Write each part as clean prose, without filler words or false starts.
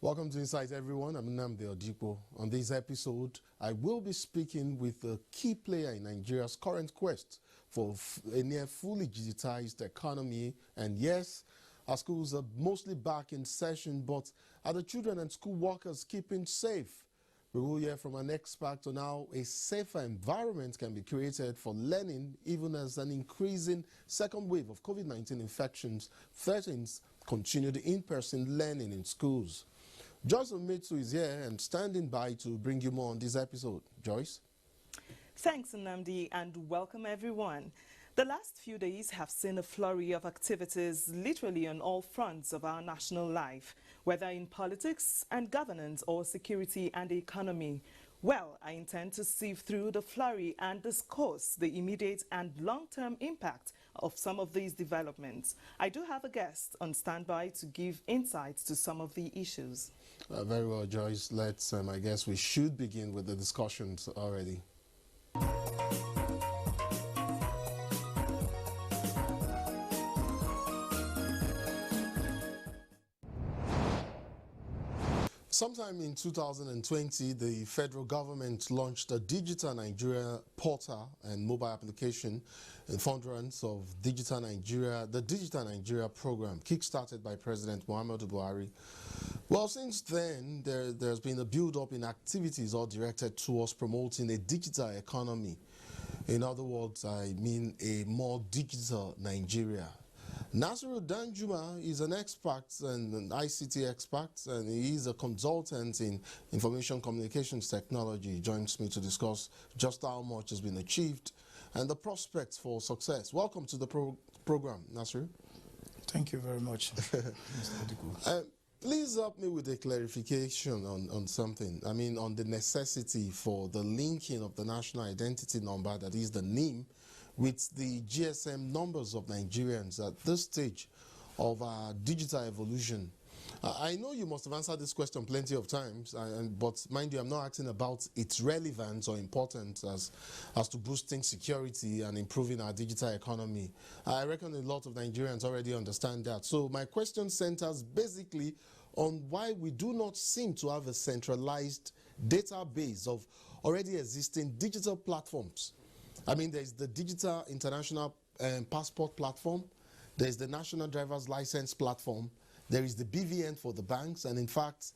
Welcome to Insight, everyone. I'm Nnamdi Odipo. On this episode, I will be speaking with a key player in Nigeria's current quest for a near fully digitized economy. And yes, our schools are mostly back in session, but are the children and school workers keeping safe? We will hear from an expert on how a safer environment can be created for learning, even as an increasing second wave of COVID-19 infections threatens continued in-person learning in schools. Joyce Omitsu is here and standing by to bring you more on this episode. Joyce? Thanks, Nnamdi, and welcome everyone. The last few days have seen a flurry of activities literally on all fronts of our national life, whether in politics and governance or security and the economy. Well, I intend to sieve through the flurry and discuss the immediate and long-term impact of some of these developments. I do have a guest on standby to give insights to some of the issues. Very well, Joyce. Let's, I guess we should begin with the discussions already. Sometime in 2020, the federal government launched a Digital Nigeria portal and mobile application in furtherance of Digital Nigeria, the Digital Nigeria program, kick-started by President Muhammadu Buhari. Well, since then, there's been a build-up in activities all directed towards promoting a digital economy. In other words, I mean a more digital Nigeria. Nasiru Danjuma is an expert and an ICT expert, and he is a consultant in information communications technology. He joins me to discuss just how much has been achieved and the prospects for success. Welcome to the program, Nasiru. Thank you very much, Mr. Please help me with a clarification on something. I mean, on the necessity for the linking of the national identity number, that is the NIM, with the GSM numbers of Nigerians at this stage of our digital evolution. I know you must have answered this question plenty of times, but mind you, I'm not asking about its relevance or importance as to boosting security and improving our digital economy. I reckon a lot of Nigerians already understand that. So my question centers basically on why we do not seem to have a centralized database of already existing digital platforms. I mean, there's the Digital International Passport Platform, there's the National Driver's License Platform, there is the BVN for the banks, and in fact,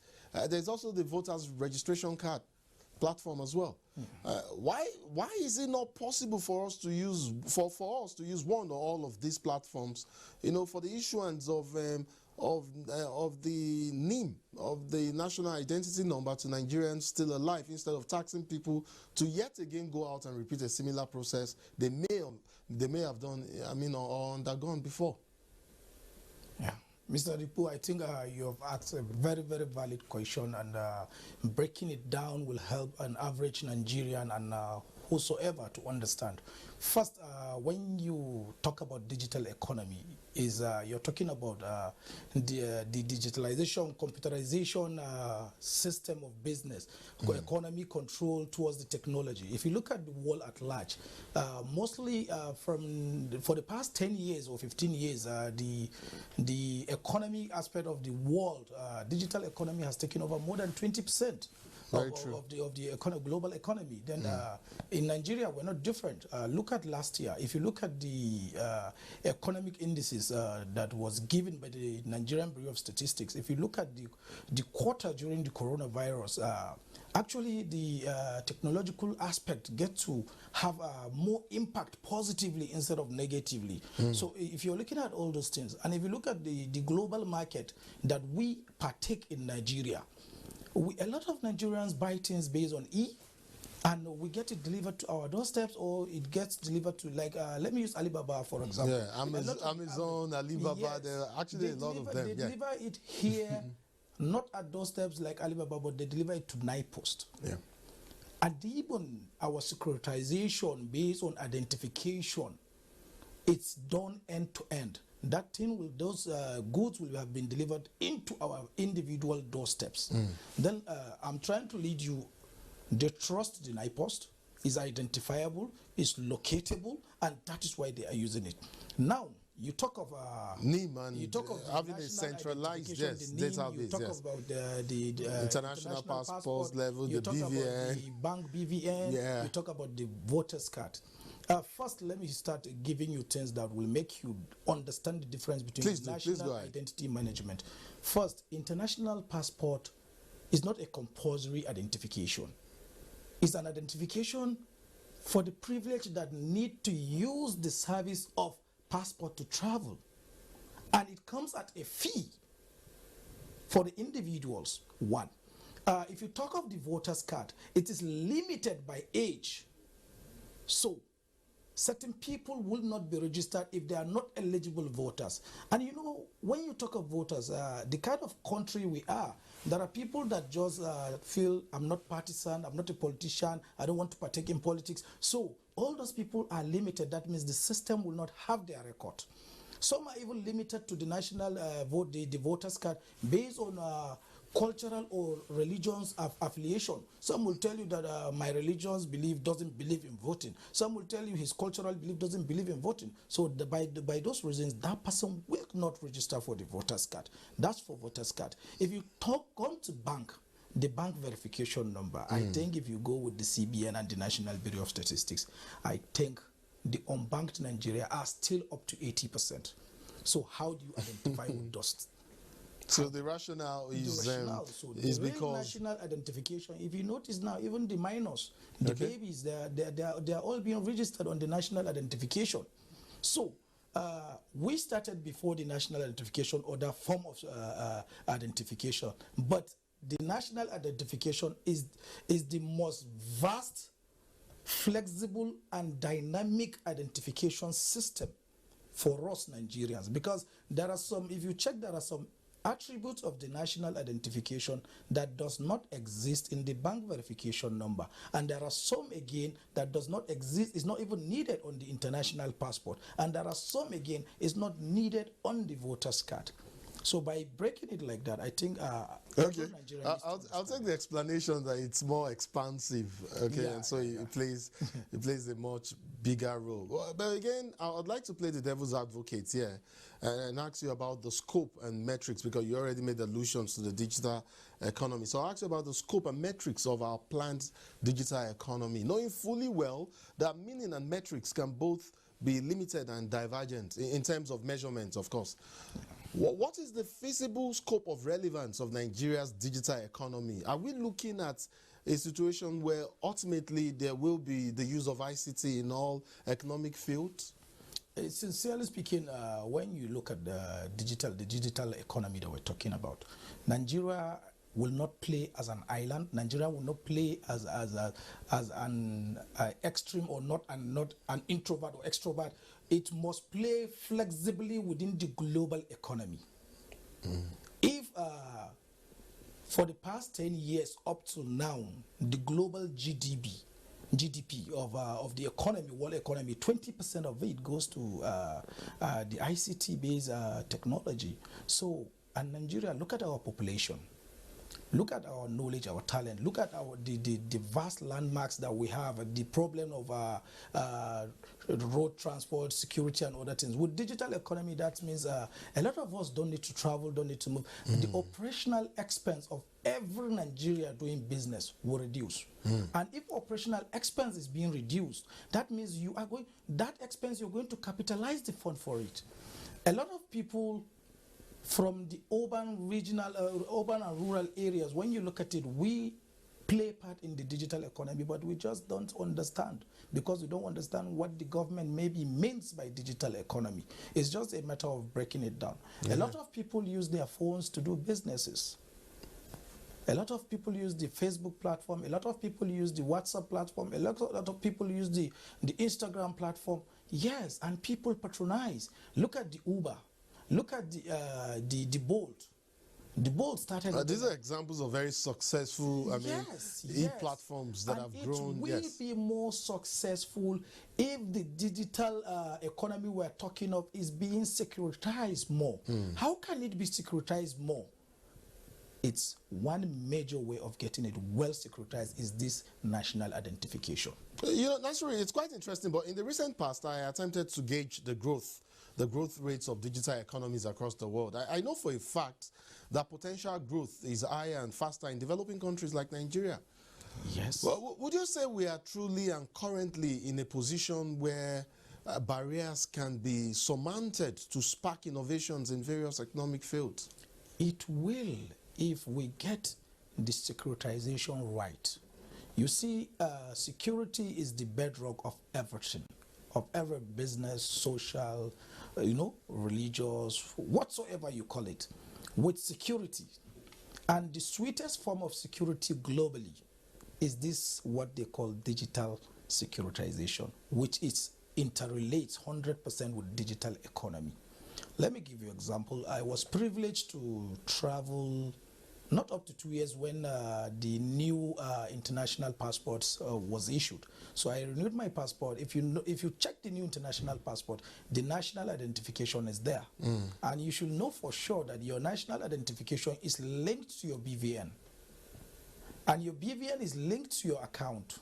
there's also the Voters Registration Card platform as well. Why is it not possible for us to use one or all of these platforms, you know, for the issuance of the NIM, of the national identity number, to Nigerians still alive, instead of taxing people to yet again go out and repeat a similar process they may have done, I mean, or undergone before? Yeah. Mr. Dipu, I think you have asked a very, very valid question, and breaking it down will help an average Nigerian and whosoever to understand. First, when you talk about digital economy, you're talking about the digitalization, computerization system of business, economy control towards the technology. If you look at the world at large, mostly for the past 10 years or 15 years, the economy aspect of the world, digital economy has taken over more than 20%. Of the global economy. Then in Nigeria, we're not different. Look at last year. If you look at the economic indices that was given by the Nigerian Bureau of Statistics, if you look at the quarter during the coronavirus, actually the technological aspect get to have more impact positively instead of negatively. So if you're looking at all those things, and if you look at the global market that we partake in Nigeria, a lot of Nigerians buy things based on and we get it delivered to our doorsteps, or it gets delivered to, like, let me use Alibaba for example. Yeah, Amazon, Alibaba, yes, there are actually a lot of them. They deliver it here, not at doorsteps like Alibaba, but they deliver it to NIPOST. Yeah. And even our securitization based on identification, it's done end to end. That thing will, those goods will have been delivered into our individual doorsteps. Then I'm trying to lead you. They trust the NIPOST, is identifiable, is locatable, and that is why they are using it. Now, you talk of NIM and you talk of the having a national centralized identification, the NIM, you database, talk yes. about the International passports level, you the talk about BVN. the bank BVN, Yeah. you talk about the voters card. First, let me start giving you things that will make you understand the difference between national identity management. First, international passport is not a compulsory identification. It's an identification for the privileged that need to use the service of passport to travel. And it comes at a fee for the individuals, one. If you talk of the voters card, it is limited by age. So, certain people will not be registered if they are not eligible voters. And you know, when you talk of voters, the kind of country we are, there are people that just feel, I'm not partisan, I'm not a politician, I don't want to partake in politics. So all those people are limited. That means the system will not have their record. Some are even limited to the national vote, the voters card, based on cultural or religions affiliation. Some will tell you that my religion's belief doesn't believe in voting. Some will tell you his cultural belief doesn't believe in voting. So by those reasons, that person will not register for the voters card. That's for voters card. If you come to bank, the bank verification number, I think if you go with the CBN and the National Bureau of Statistics, I think the unbanked Nigeria are still up to 80%. So how do you identify with those? So the rationale is because national identification. If you notice now, even the minors, the babies, they are all being registered on the national identification. So we started before the national identification or the form of identification, but the national identification is the most vast, flexible, and dynamic identification system for us Nigerians, because there are some, if you check, there are some attributes of the national identification that does not exist in the bank verification number, and there are some again that does not exist, is not even needed on the international passport, and there are some again is not needed on the voters card. So by breaking it like that, I think okay, I'll take the explanation that it's more expansive, okay, and so it plays a much bigger role. But again, I'd like to play the devil's advocate here and ask you about the scope and metrics, because you already made allusions to the digital economy. So I'll ask you about the scope and metrics of our planned digital economy, knowing fully well that meaning and metrics can both be limited and divergent in terms of measurements, of course. What is the feasible scope of relevance of Nigeria's digital economy? Are we looking at a situation where ultimately there will be the use of ICT in all economic fields? Sincerely speaking, when you look at the digital economy that we're talking about, Nigeria will not play as an island. Nigeria will not play as an extreme or not an introvert or extrovert. It must play flexibly within the global economy. If for the past 10 years up to now, the global GDP of the economy, world economy, 20% of it goes to the ICT-based technology. So, and Nigeria, look at our population. Look at our knowledge, our talent. Look at the vast landmarks that we have, the problem of road transport, security, and other things. With digital economy, that means a lot of us don't need to travel, don't need to move. The operational expense of every Nigeria doing business will reduce. And if operational expense is being reduced, that means you are going, that expense, you're going to capitalize the fund for it. A lot of people from the urban, regional, urban and rural areas, when you look at it, we play part in the digital economy, but we just don't understand, because we don't understand what the government maybe means by digital economy. It's just a matter of breaking it down. A lot of people use their phones to do businesses. A lot of people use the Facebook platform. A lot of people use the WhatsApp platform. A lot of people use the Instagram platform. Yes, and people patronize. Look at the Uber. Look at the Bolt. The Bolt started. These are examples of very successful, e-platforms that have grown. It will be more successful if the digital economy we're talking of is being securitized more. How can it be securitized more? It's one major way of getting it well securitized is this national identification. You know, Nasiru, it's quite interesting, but in the recent past, I attempted to gauge the growth the growth rates of digital economies across the world. I know for a fact that potential growth is higher and faster in developing countries like Nigeria. Yes. Well, would you say we are truly and currently in a position where barriers can be surmounted to spark innovations in various economic fields? It will if we get the securitization right. You see, security is the bedrock of everything, of every business, social, religious, whatsoever you call it. With security, and the sweetest form of security globally is this, what they call digital securitization, which is interrelates 100% with digital economy. Let me give you an example. I was privileged to travel not up to 2 years when the new international passports was issued. So I renewed my passport. If you check the new international passport, the national identification is there. And you should know for sure that your national identification is linked to your BVN. And your BVN is linked to your account.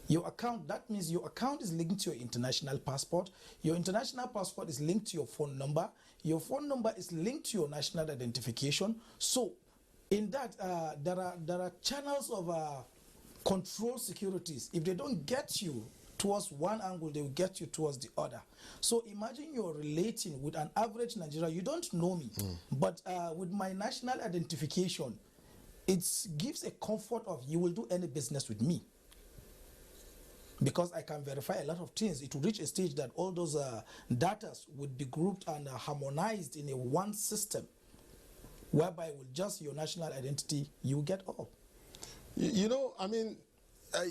Your account, that means your account is linked to your international passport. Your international passport is linked to your phone number. Your phone number is linked to your national identification. So in that, there are channels of control securities. If they don't get you towards one angle, they will get you towards the other. So imagine you're relating with an average Nigerian. You don't know me, but with my national identification, it gives a comfort of you will do any business with me. Because I can verify a lot of things. It will reach a stage that all those data would be grouped and harmonized in a one system, whereby with just your national identity, you get all.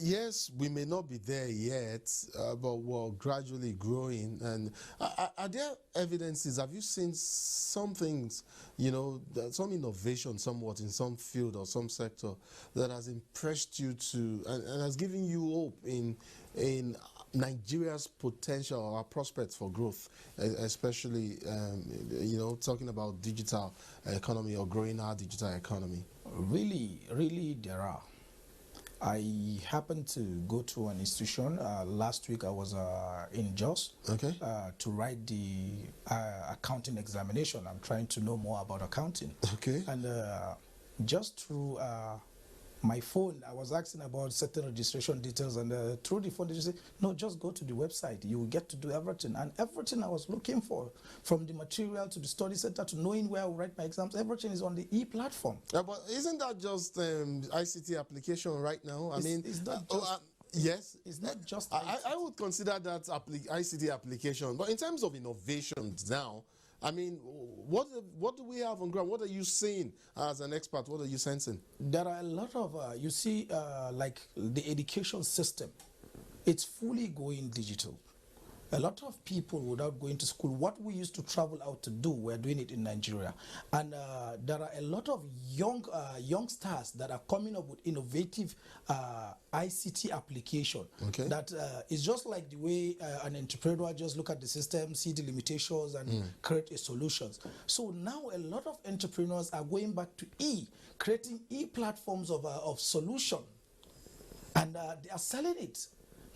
Yes, we may not be there yet, but we're gradually growing. And are there evidences? Have you seen some things, some innovation somewhat in some field or some sector that has impressed you and has given you hope in Nigeria's potential or prospects for growth, especially, talking about digital economy or growing our digital economy? Really, there are. I happened to go to an institution. Last week I was in Jos to write the accounting examination. I'm trying to know more about accounting. Okay. And just through my phone, I was asking about certain registration details, and through the phone they just said, no, just go to the website. You will get to do everything. And everything I was looking for, from the material to the study center to knowing where I will write my exams, everything is on the e-platform. Yeah, but isn't that just ICT application right now? It's not just... yes. It's not just I would consider that ICT application. But in terms of innovations now, what do we have on ground? What are you seeing as an expert? What are you sensing? There are a lot of, you see, like the education system, it's fully going digital. A lot of people, without going to school, what we used to travel out to do, we're doing it in Nigeria. And there are a lot of youngsters that are coming up with innovative ICT application. Okay. That is just like the way an entrepreneur just look at the system, see the limitations, and create a solutions. So now a lot of entrepreneurs are going back to creating platforms of solution, and they are selling it.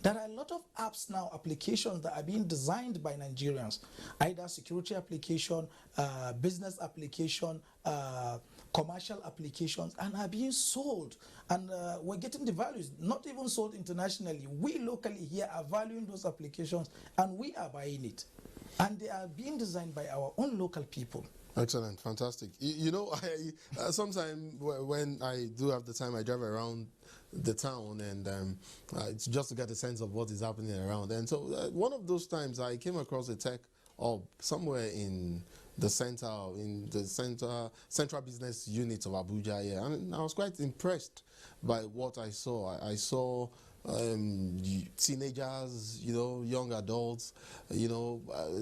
There are a lot of apps now, applications that are being designed by Nigerians, either security application, business application, commercial applications, and are being sold. And we're getting the values, not even sold internationally. We locally here are valuing those applications, and we are buying it. And they are being designed by our own local people. Excellent, fantastic. I sometimes when I do have the time, I drive around the town, and it's just to get a sense of what is happening around. And so one of those times I came across a tech hub somewhere in the central business unit of Abuja here, and I was quite impressed by what I saw. I saw teenagers, young adults,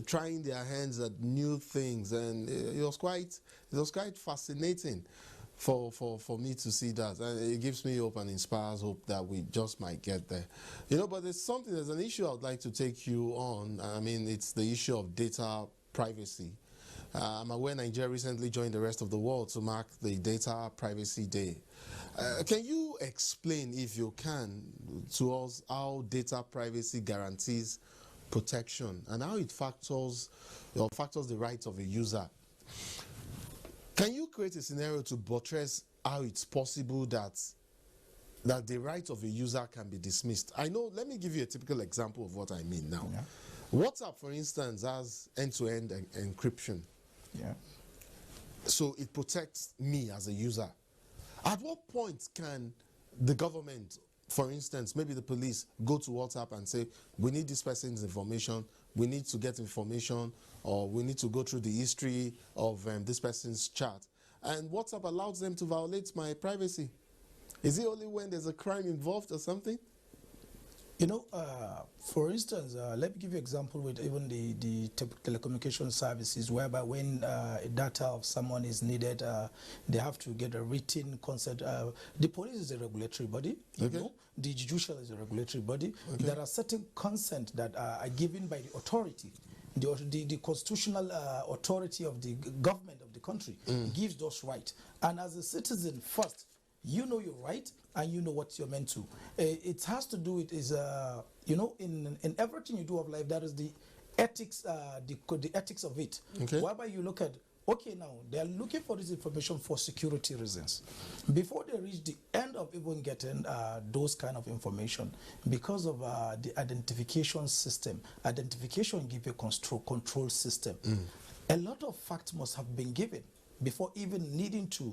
trying their hands at new things, and it was quite fascinating for me to see that, and it gives me hope and inspires hope that we just might get there. But there's an issue I'd like to take you on. It's the issue of data privacy. I'm aware Nigeria recently joined the rest of the world to mark the Data Privacy Day. Can you explain, if you can, to us how data privacy guarantees protection and how it factors the rights of a user. Can you create a scenario to buttress how it's possible that the right of a user can be dismissed? I know, let me give you a typical example of what I mean now. Yeah. WhatsApp, for instance, has end-to-end encryption. Yeah. So it protects me as a user. At what point can the government, for instance, maybe the police, go to WhatsApp and say, we need this person's information, we need to get information, or we need to go through the history of this person's chat, and WhatsApp allows them to violate my privacy? Is it only when there's a crime involved or something? You know, for instance, let me give you an example with even the telecommunication services, whereby when data of someone is needed, they have to get a written consent. The police is a regulatory body, you know, the judicial is a regulatory body. There are certain consent that are given by the authority. The constitutional authority of the government of the country gives those rights. And as a citizen, first, you know your right and you know what you're meant to. It has to do with you know, in everything you do of life, there is the ethics, the ethics of it. Whereby you look at, okay, now they are looking for this information for security reasons. Before they reach the end of even getting those kind of information, because of the identification system, identification gives a control system. A lot of facts must have been given before even needing to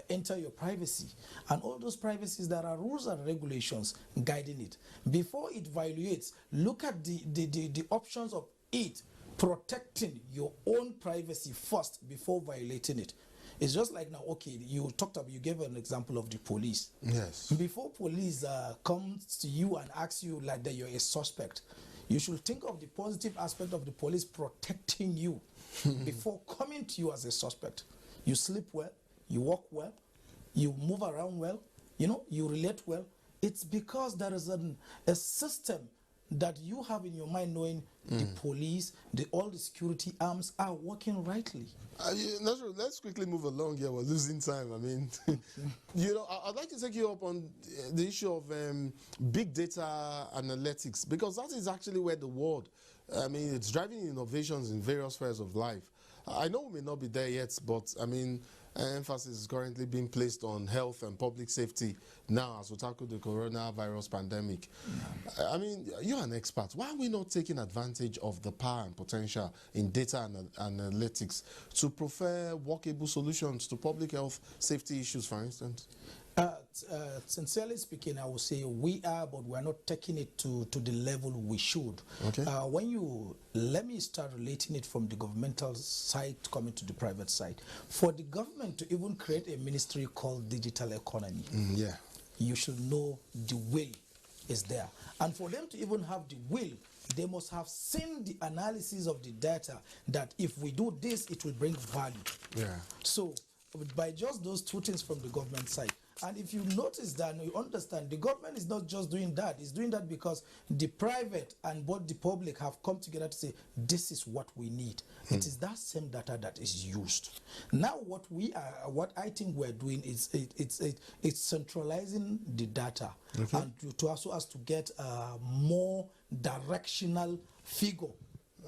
enter your privacy. And all those privacies, there are rules and regulations guiding it. Before it violates, look at the options of it protecting your own privacy first before violating it. It's just like now, okay, you gave an example of the police. Yes. Before police comes to you and asks you like that you're a suspect, you should think of the positive aspect of the police protecting you before coming to you as a suspect. You sleep well, you walk well, you move around well, you know, you relate well. It's because there is a system that you have in your mind, knowing the police, all the security arms are working rightly. Nasiru, let's quickly move along here. We're losing time. I mean, you know, I'd like to take you up on the issue of big data analytics, because that is actually where the world, I mean, it's driving innovations in various spheres of life. I know we may not be there yet, but I mean, emphasis is currently being placed on health and public safety now as we tackle the coronavirus pandemic. I mean, you're an expert. Why are we not taking advantage of the power and potential in data analytics to prefer workable solutions to public health safety issues, for instance? Sincerely speaking, I would say we are, but we're not taking it to the level we should. Okay. Let me start relating it from the governmental side coming to the private side. For the government to even create a ministry called digital economy, you should know the will is there. And for them to even have the will, they must have seen the analysis of the data that if we do this, it will bring value. Yeah. So by just those two things from the government side, and if you notice that, you understand, the government is not just doing that. It's doing that because the private and both the public have come together to say, this is what we need. It is that same data that is used. Now what I think we're doing is it's centralizing the data and to also us to get a more directional figure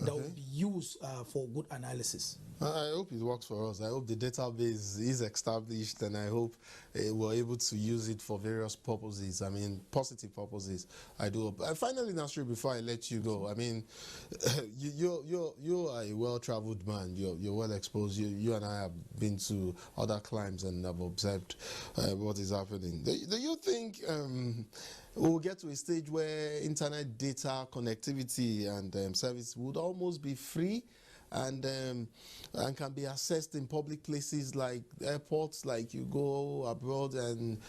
that will be used for good analysis. I hope it works for us. I hope the database is established, and I hope we're able to use it for various purposes. I mean, positive purposes. I do hope. Finally, Nasiru, before I let you go, I mean, you are a well-traveled man. You're well exposed. You and I have been to other climes and have observed what is happening. Do you think we'll get to a stage where internet data connectivity and service would almost be free and can be accessed in public places like airports, like you go abroad, and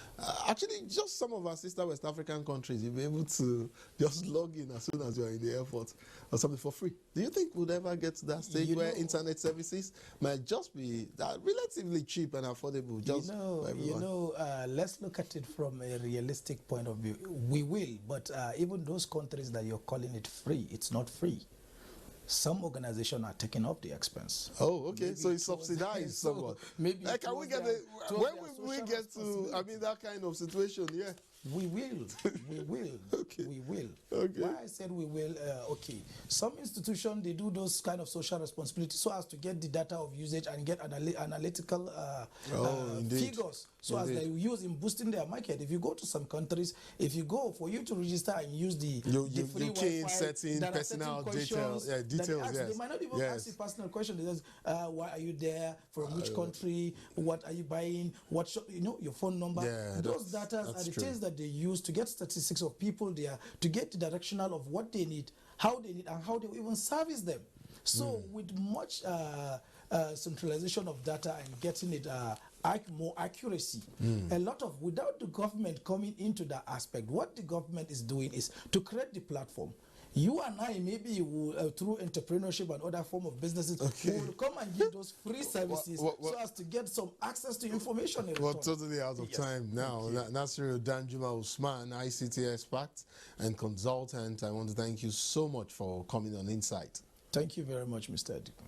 actually just some of our sister West African countries, you'll be able to just log in as soon as you're in the airport or something for free? Do you think we'll ever get to that stage where internet services might just be relatively cheap and affordable just for everyone? Let's look at it from a realistic point of view. We will, but even those countries that you're calling it free, it's not free. some organizations are taking up the expense. Oh, okay. Maybe So it's subsidized somewhat. Maybe Can we get when will we get to, I mean, that kind of situation? Yeah. We will. We will. Okay. We will. Okay. Why I said we will, okay. Some institutions, they do those kind of social responsibilities so as to get the data of usage and get analytical figures so as they use in boosting their market. If you go to some countries, if you go for you to register and use the free you Wi-Fi, certain personal details. Yeah, details, yes. They might not even ask you personal questions. They just, why are you there? From which country? What are you buying? What shop? You know, your phone number. Yeah, those data are the things that they use to get statistics of people there, to get the directional of what they need, how they need, and how they even service them. So with much centralization of data and getting it more accuracy, a lot of, without the government coming into that aspect, what the government is doing is to create the platform. You and I, maybe will, through entrepreneurship and other form of businesses, will come and give those free services so as to get some access to information. We're totally out of time now. Nasiru Danjuma Usman, ICT expert and consultant, I want to thank you so much for coming on Insight. Thank you very much, Mr. Adiku.